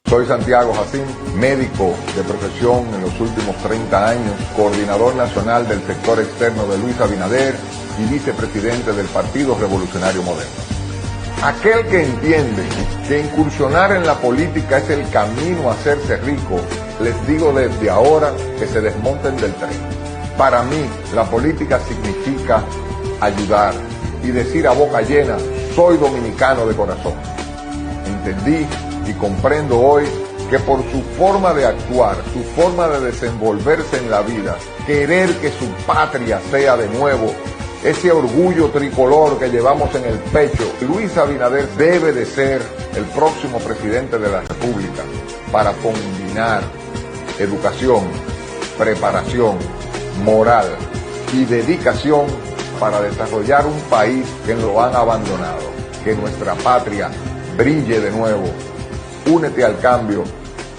Soy Santiago Jacín, médico de profesión en los últimos 30 años, coordinador nacional del sector externo de Luis Abinader y vicepresidente del Partido Revolucionario Moderno. Aquel que entiende que incursionar en la política es el camino a hacerse rico, les digo desde ahora que se desmonten del tren. Para mí, la política significa ayudar y decir a boca llena, soy dominicano de corazón. Entendí y comprendo hoy que por su forma de actuar, su forma de desenvolverse en la vida, querer que su patria sea de nuevo, ese orgullo tricolor que llevamos en el pecho, Luis Abinader debe de ser el próximo presidente de la República para combinar educación, preparación, moral y dedicación para desarrollar un país que lo han abandonado, que nuestra patria brille de nuevo. Únete al cambio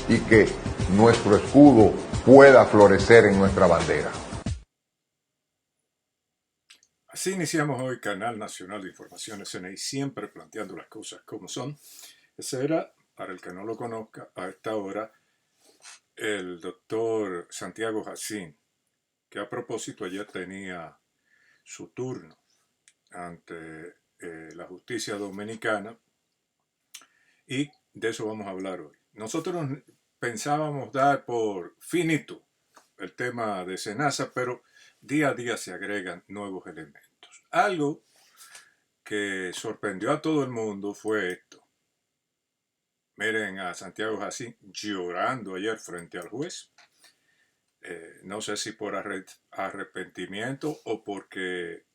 y que nuestro escudo pueda florecer en nuestra bandera. Así iniciamos hoy Canal Nacional de Información SNI, siempre planteando las cosas como son. Ese era, para el que no lo conozca, a esta hora, el doctor Santiago Jacín, que a propósito ayer tenía su turno ante la justicia dominicana, y de eso vamos a hablar hoy. Nosotros pensábamos dar por finito el tema de SENASA, pero día a día se agregan nuevos elementos. Algo que sorprendió a todo el mundo fue esto. Miren a Santiago Jacín llorando ayer frente al juez. No sé si por arrepentimiento o porque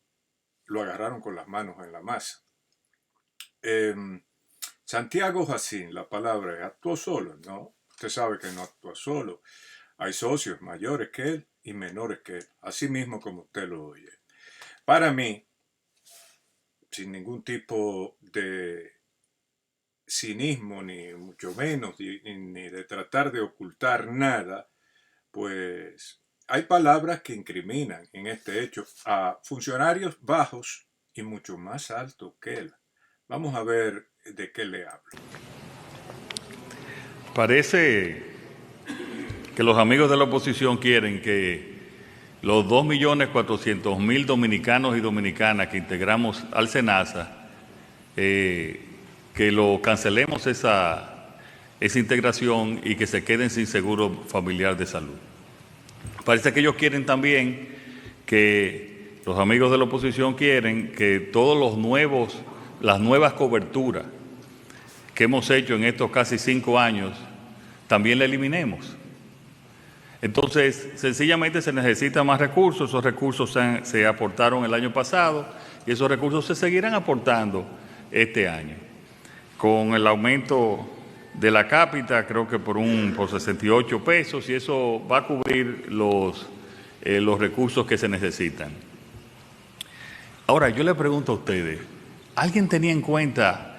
lo agarraron con las manos en la masa. Santiago Jacín, la palabra es, actuó solo. No, usted sabe que no actúa solo. Hay socios mayores que él y menores que él, así mismo como usted lo oye. Para mí, sin ningún tipo de cinismo, ni mucho menos, ni de tratar de ocultar nada, pues hay palabras que incriminan en este hecho a funcionarios bajos y mucho más altos que él. Vamos a ver de qué le hablo. Parece que los amigos de la oposición quieren que los 2.400.000 dominicanos y dominicanas que integramos al SENASA, que lo cancelemos esa integración y que se queden sin seguro familiar de salud. Parece que ellos quieren también que los amigos de la oposición quieren que todos las nuevas coberturas que hemos hecho en estos casi 5 años también la eliminemos. Entonces, sencillamente se necesitan más recursos. Esos recursos se aportaron el año pasado y esos recursos se seguirán aportando este año. Con el aumento de la cápita, creo que por 68 pesos, y eso va a cubrir los recursos que se necesitan. Ahora, yo le pregunto a ustedes, ¿alguien tenía en cuenta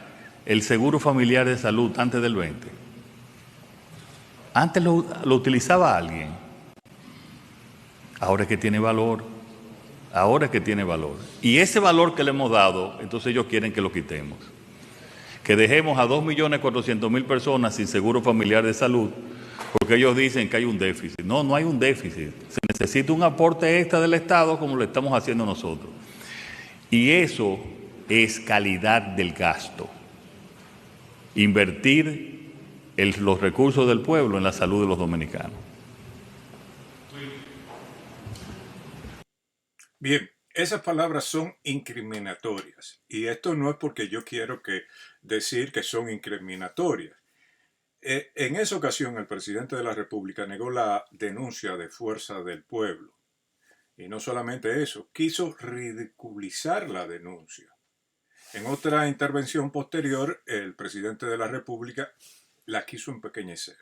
el seguro familiar de salud antes del 20? Antes lo utilizaba alguien. Ahora es que tiene valor. Ahora es que tiene valor. Y ese valor que le hemos dado, entonces ellos quieren que lo quitemos. Que dejemos a 2.400.000 personas sin seguro familiar de salud, porque ellos dicen que hay un déficit. No, no hay un déficit. Se necesita un aporte extra del Estado como lo estamos haciendo nosotros. Y eso es calidad del gasto. Invertir los recursos del pueblo en la salud de los dominicanos. Bien, esas palabras son incriminatorias. Y esto no es porque yo quiero decir que son incriminatorias. En esa ocasión, el presidente de la República negó la denuncia de Fuerza del Pueblo. Y no solamente eso, quiso ridiculizar la denuncia. En otra intervención posterior, el presidente de la República la quiso empequeñecer.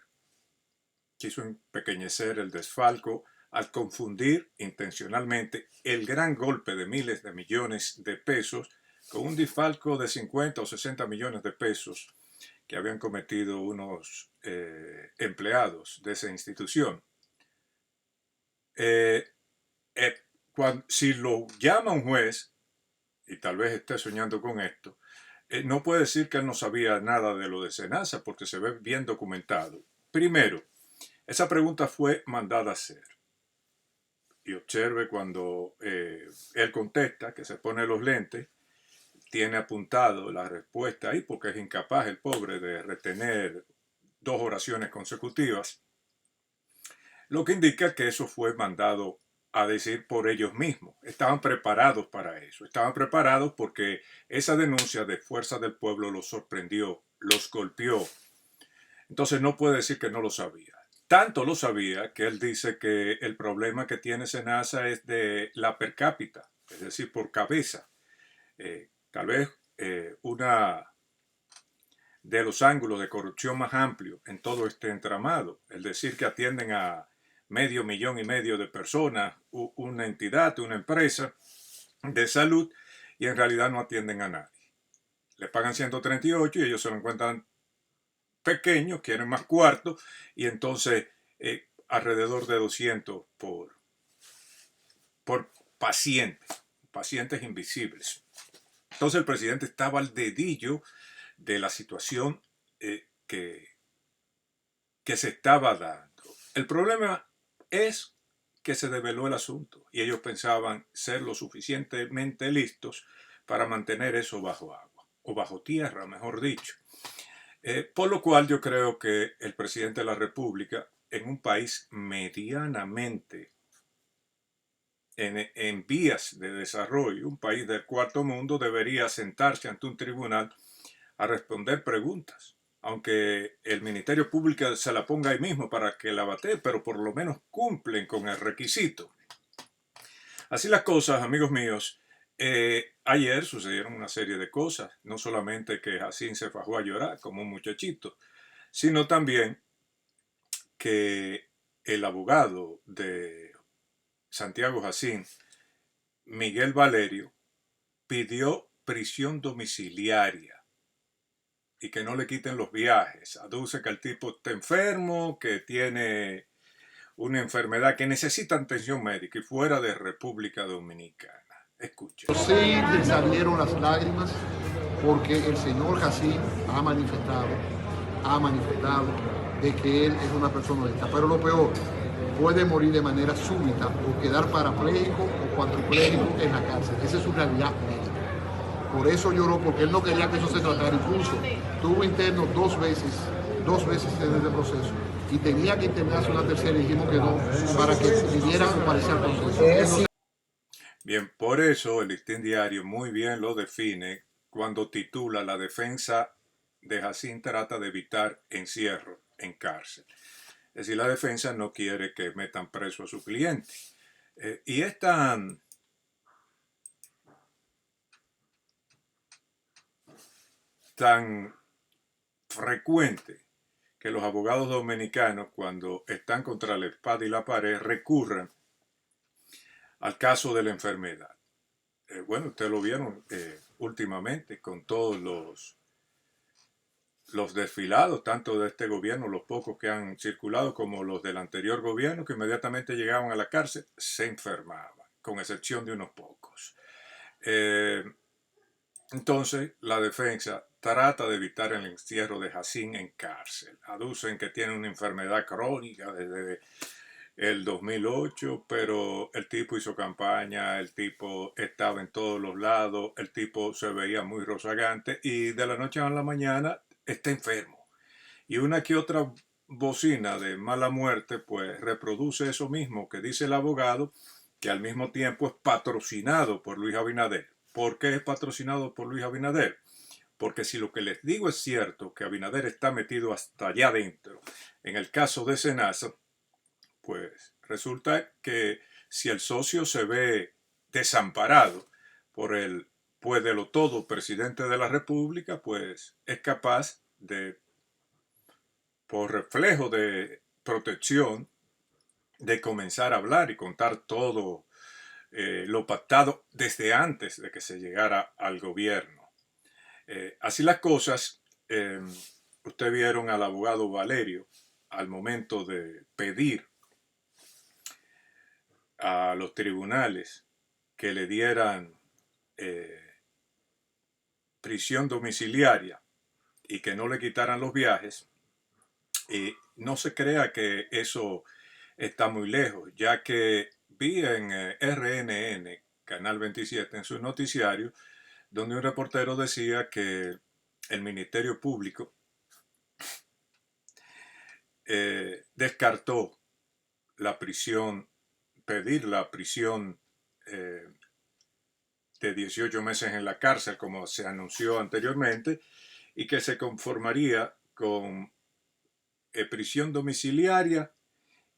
Quiso empequeñecer el desfalco al confundir intencionalmente el gran golpe de miles de millones de pesos con un desfalco de 50 o 60 millones de pesos que habían cometido unos empleados de esa institución. Si lo llama un juez, y tal vez esté soñando con esto, no puede decir que él no sabía nada de lo de Senasa porque se ve bien documentado. Primero, esa pregunta fue mandada a hacer. Y observe cuando él contesta, que se pone los lentes, tiene apuntado la respuesta ahí porque es incapaz el pobre de retener 2 oraciones consecutivas, lo que indica que eso fue mandado a decir por ellos mismos. Estaban preparados para eso, estaban preparados porque esa denuncia de Fuerza del Pueblo los sorprendió, los golpeó. Entonces no puede decir que no lo sabía. Tanto lo sabía que él dice que el problema que tiene Senasa es de la per cápita, es decir, por cabeza. Tal vez una de los ángulos de corrupción más amplios en todo este entramado, es decir, que atienden a 500.000 de personas, una entidad, una empresa de salud, y en realidad no atienden a nadie. Le pagan 138 y ellos se lo encuentran pequeños, quieren más cuartos, y entonces alrededor de 200 por pacientes invisibles. Entonces el presidente estaba al dedillo de la situación que se estaba dando. El problema es que se develó el asunto y ellos pensaban ser lo suficientemente listos para mantener eso bajo agua, o bajo tierra, mejor dicho. Por lo cual yo creo que el presidente de la República, en un país medianamente en vías de desarrollo, un país del cuarto mundo, debería sentarse ante un tribunal a responder preguntas, aunque el Ministerio Público se la ponga ahí mismo para que la batee, pero por lo menos cumplen con el requisito. Así las cosas, amigos míos. Ayer sucedieron una serie de cosas, no solamente que Jacín se fajó a llorar como un muchachito, sino también que el abogado de Santiago Jacín, Miguel Valerio, pidió prisión domiciliaria y que no le quiten los viajes. Aduce que el tipo está enfermo, que tiene una enfermedad que necesita atención médica y fuera de República Dominicana. Escuche. Sí, le salieron las lágrimas porque el señor Jacín ha manifestado de que él es una persona honesta. Pero lo peor, puede morir de manera súbita o quedar parapléjico o cuadrapléjico en la cárcel. Esa es su realidad médica. Por eso lloró, porque él no quería que eso se tratara. Incluso tuvo interno dos veces en este proceso. Y tenía que internarse una tercera y dijimos que no, para que viviera comparecer al proceso. Bien, por eso el Listín Diario muy bien lo define cuando titula "La defensa de Jacín trata de evitar encierro en cárcel". Es decir, la defensa no quiere que metan preso a su cliente. Y es tan frecuente que los abogados dominicanos, cuando están contra la espada y la pared, recurran al caso de la enfermedad. Bueno, ustedes lo vieron últimamente con todos los desfilados, tanto de este gobierno, los pocos que han circulado, como los del anterior gobierno, que inmediatamente llegaban a la cárcel, se enfermaban, con excepción de unos pocos. Entonces, la defensa trata de evitar el encierro de Jacín en cárcel. Aducen que tiene una enfermedad crónica desde el 2008, pero el tipo hizo campaña, el tipo estaba en todos los lados, el tipo se veía muy rozagante y de la noche a la mañana está enfermo. Y una que otra bocina de mala muerte pues reproduce eso mismo que dice el abogado, que al mismo tiempo es patrocinado por Luis Abinader. ¿Por qué es patrocinado por Luis Abinader? Porque si lo que les digo es cierto, que Abinader está metido hasta allá adentro, en el caso de Senasa, pues resulta que si el socio se ve desamparado por el puédelo todo presidente de la República, pues es capaz de, por reflejo de protección, de comenzar a hablar y contar todo lo pactado desde antes de que se llegara al gobierno. Así las cosas, ustedes vieron al abogado Valerio al momento de pedir a los tribunales que le dieran prisión domiciliaria y que no le quitaran los viajes, y no se crea que eso está muy lejos, ya que vi en RNN, Canal 27, en su noticiario, donde un reportero decía que el Ministerio Público descartó la prisión, pedir la prisión de 18 meses en la cárcel, como se anunció anteriormente, y que se conformaría con prisión domiciliaria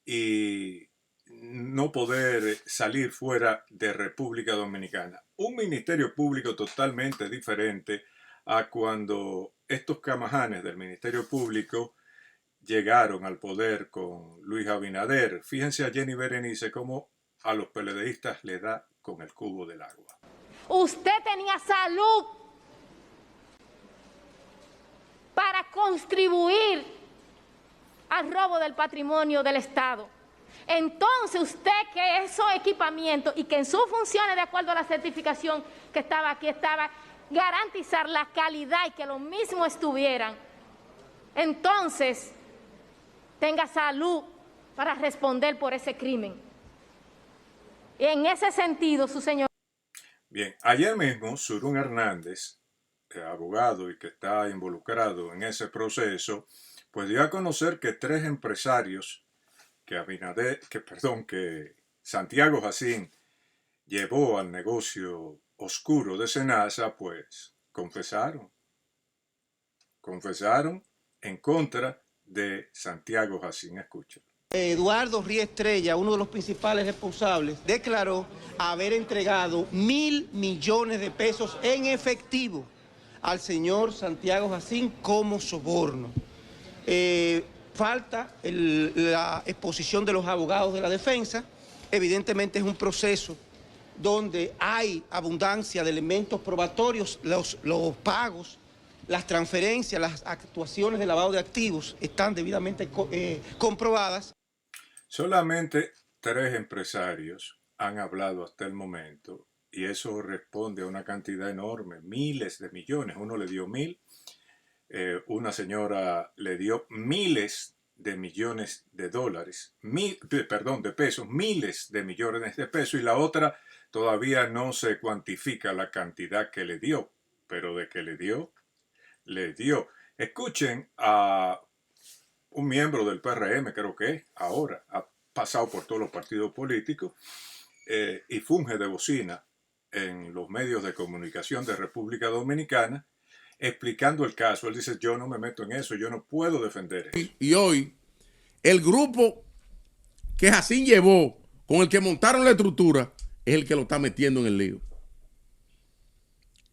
y no poder salir fuera de República Dominicana. Un ministerio público totalmente diferente a cuando estos camajanes del Ministerio Público llegaron al poder con Luis Abinader. Fíjense a Jenny Berenice cómo a los PLDistas le da con el cubo del agua. Usted tenía salud para contribuir al robo del patrimonio del Estado. Entonces usted, que esos equipamientos y que en sus funciones, de acuerdo a la certificación que estaba aquí, estaba garantizar la calidad y que lo mismo estuvieran, entonces tenga salud para responder por ese crimen. Y en ese sentido, su señor... Bien, ayer mismo Surún Hernández, abogado y que está involucrado en ese proceso, pues dio a conocer que 3 empresarios que Santiago Jacín llevó al negocio oscuro de Senasa, pues confesaron en contra de Santiago Jacín. Escuchen. Eduardo Ríos Estrella, uno de los principales responsables, declaró haber entregado 1.000 millones de pesos en efectivo al señor Santiago Jacín como soborno. Falta la exposición de los abogados de la defensa. Evidentemente es un proceso donde hay abundancia de elementos probatorios, los pagos, las transferencias, las actuaciones de lavado de activos están debidamente comprobadas. Solamente 3 empresarios han hablado hasta el momento y eso responde a una cantidad enorme, miles de millones. Uno le dio 1.000, una señora le dio miles de millones de dólares, de pesos, miles de millones de pesos, y la otra todavía no se cuantifica la cantidad que le dio, pero de que le dio. Escuchen a un miembro del PRM, creo que es ahora, ha pasado por todos los partidos políticos y funge de bocina en los medios de comunicación de República Dominicana, explicando el caso. Él dice: yo no me meto en eso, yo no puedo defender eso. Y hoy, el grupo que Jacín llevó, con el que montaron la estructura, es el que lo está metiendo en el lío.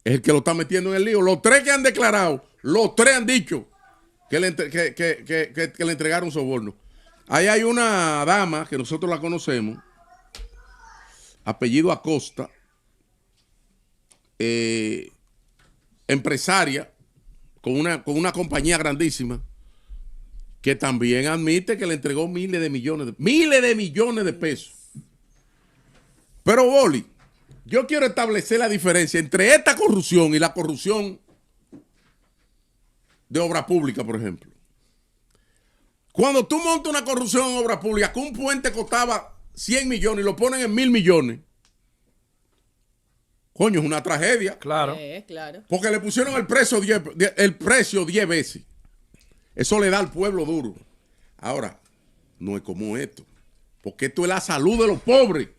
Es el que lo está metiendo en el lío. Los 3 que han declarado, los 3 han dicho que le entregaron soborno. Ahí hay una dama que nosotros la conocemos, apellido Acosta, empresaria con una compañía grandísima, que también admite que le entregó miles de millones de pesos. Pero, Boli, yo quiero establecer la diferencia entre esta corrupción y la corrupción de obra pública, por ejemplo. Cuando tú montas una corrupción en obra pública, que un puente costaba 100 millones y lo ponen en 1.000 millones, coño, es una tragedia. Claro. Claro. Porque le pusieron el precio 10 veces. Eso le da al pueblo duro. Ahora, no es como esto. Porque esto es la salud de los pobres.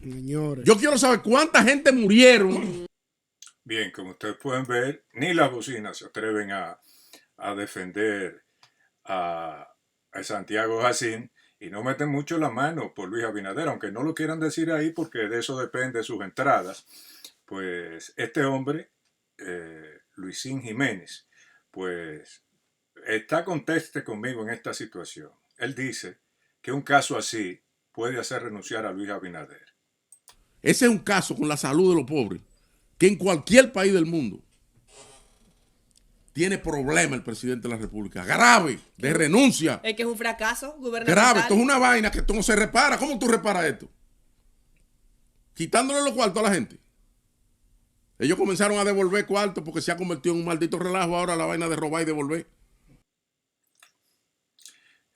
Señores. Yo quiero saber cuánta gente murieron. Bien, como ustedes pueden ver, ni las bocinas se atreven a defender a Santiago Jacín y no meten mucho la mano por Luis Abinader, aunque no lo quieran decir ahí porque de eso depende sus entradas. Pues este hombre, Luisín Jiménez, pues está conteste conmigo en esta situación. Él dice que un caso así puede hacer renunciar a Luis Abinader. Ese es un caso con la salud de los pobres, que en cualquier país del mundo tiene problema el presidente de la República. Grave, de renuncia. Es que es un fracaso gubernamental. Grave, esto es una vaina que esto no se repara. ¿Cómo tú reparas esto? Quitándole los cuartos a la gente. Ellos comenzaron a devolver cuarto porque se ha convertido en un maldito relajo ahora la vaina de robar y devolver.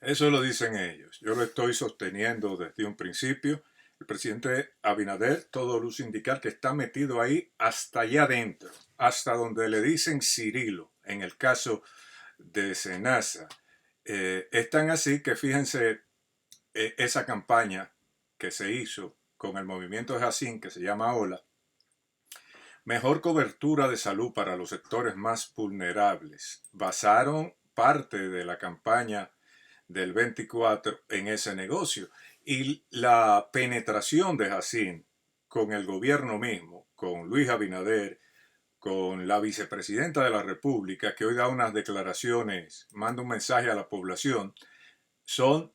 Eso lo dicen ellos. Yo lo estoy sosteniendo desde un principio. El presidente Abinader, todo luce indicar que está metido ahí hasta allá adentro, hasta donde le dicen Cirilo, en el caso de Senasa. Es tan así que fíjense esa campaña que se hizo con el movimiento de Jacín, que se llama Hola, mejor cobertura de salud para los sectores más vulnerables. Basaron parte de la campaña del 24 en ese negocio. Y la penetración de Jacín con el gobierno mismo, con Luis Abinader, con la vicepresidenta de la República, que hoy da unas declaraciones, manda un mensaje a la población, son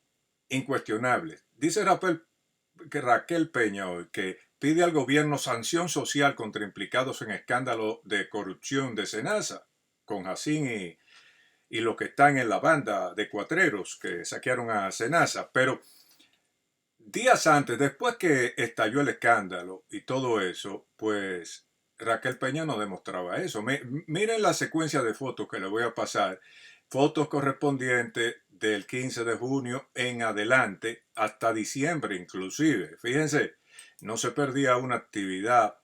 incuestionables. Dice Raquel Peña hoy que pide al gobierno sanción social contra implicados en escándalo de corrupción de Senasa, con Jacín y los que están en la banda de cuatreros que saquearon a Senasa. Pero días antes, después que estalló el escándalo y todo eso, pues Raquel Peña no demostraba eso. Miren la secuencia de fotos que les voy a pasar. Fotos correspondientes del 15 de junio en adelante hasta diciembre inclusive. Fíjense, no se perdía una actividad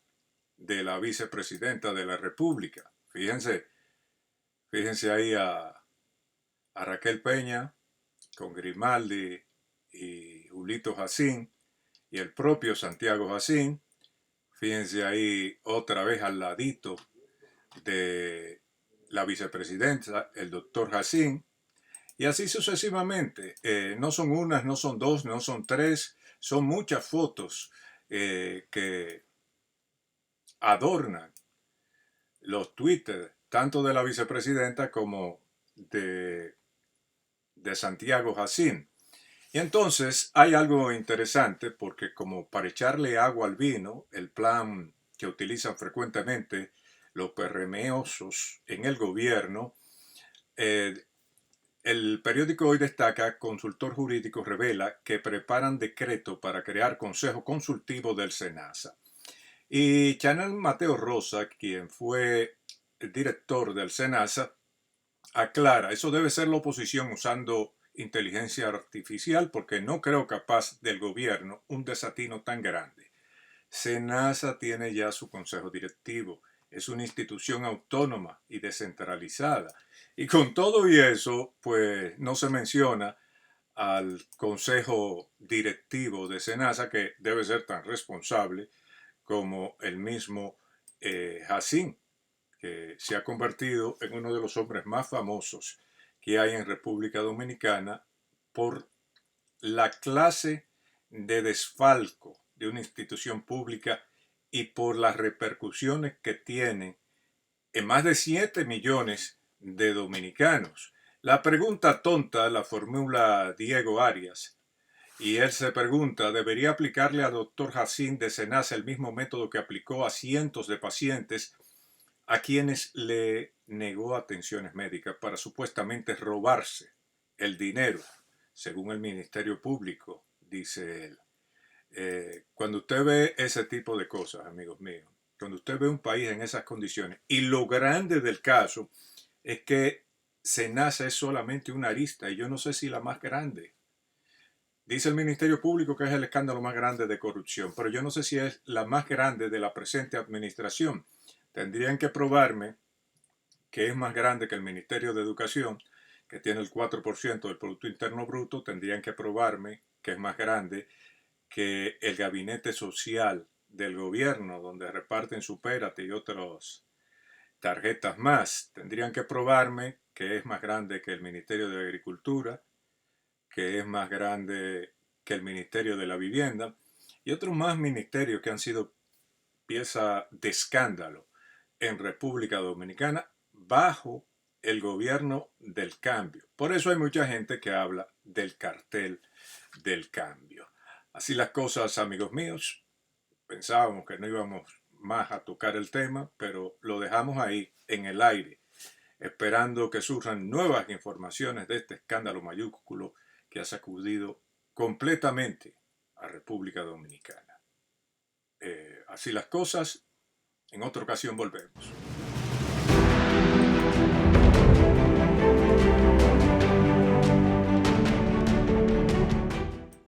de la vicepresidenta de la República. Fíjense ahí a Raquel Peña con Grimaldi y Julito Jacín y el propio Santiago Jacín. Fíjense ahí otra vez al ladito de la vicepresidenta, el doctor Jacín, y así sucesivamente. No son unas, no son dos, no son tres, son muchas fotos que adornan los Twitter, tanto de la vicepresidenta como de Santiago Jacín. Y entonces hay algo interesante porque como para echarle agua al vino, el plan que utilizan frecuentemente los PRMosos en el gobierno, el periódico hoy destaca, consultor jurídico revela que preparan decreto para crear consejo consultivo del Senasa. Y Chanel Mateo Rosa, quien fue el director del Senasa, aclara, eso debe ser la oposición usando inteligencia artificial porque no creo capaz del gobierno un desatino tan grande. Senasa tiene ya su consejo directivo, es una institución autónoma y descentralizada. Y con todo y eso, pues no se menciona al consejo directivo de Senasa, que debe ser tan responsable como el mismo Jacín, que se ha convertido en uno de los hombres más famosos que hay en República Dominicana por la clase de desfalco de una institución pública y por las repercusiones que tiene en más de 7 millones de dominicanos. La pregunta tonta la formula Diego Arias y él se pregunta, ¿debería aplicarle al doctor Jacín de Senasa el mismo método que aplicó a cientos de pacientes a quienes le negó atenciones médicas para supuestamente robarse el dinero, según el Ministerio Público, dice él? Cuando usted ve ese tipo de cosas, amigos míos, cuando usted ve un país en esas condiciones, y lo grande del caso es que Senasa es solamente una arista, y yo no sé si la más grande. Dice el Ministerio Público que es el escándalo más grande de corrupción, pero yo no sé si es la más grande de la presente administración. Tendrían que probarme que es más grande que el Ministerio de Educación, que tiene el 4% del Producto Interno Bruto. Tendrían que probarme que es más grande que el Gabinete Social del Gobierno, donde reparten Supérate y otras tarjetas más. Tendrían que probarme que es más grande que el Ministerio de Agricultura, que es más grande que el Ministerio de la Vivienda y otros más ministerios que han sido pieza de escándalo en República Dominicana bajo el gobierno del cambio. Por eso hay mucha gente que habla del cartel del cambio. Así las cosas, amigos míos. Pensábamos que no íbamos más a tocar el tema, pero lo dejamos ahí en el aire, esperando que surjan nuevas informaciones de este escándalo mayúsculo que ha sacudido completamente a República Dominicana. Así las cosas. En otra ocasión volvemos.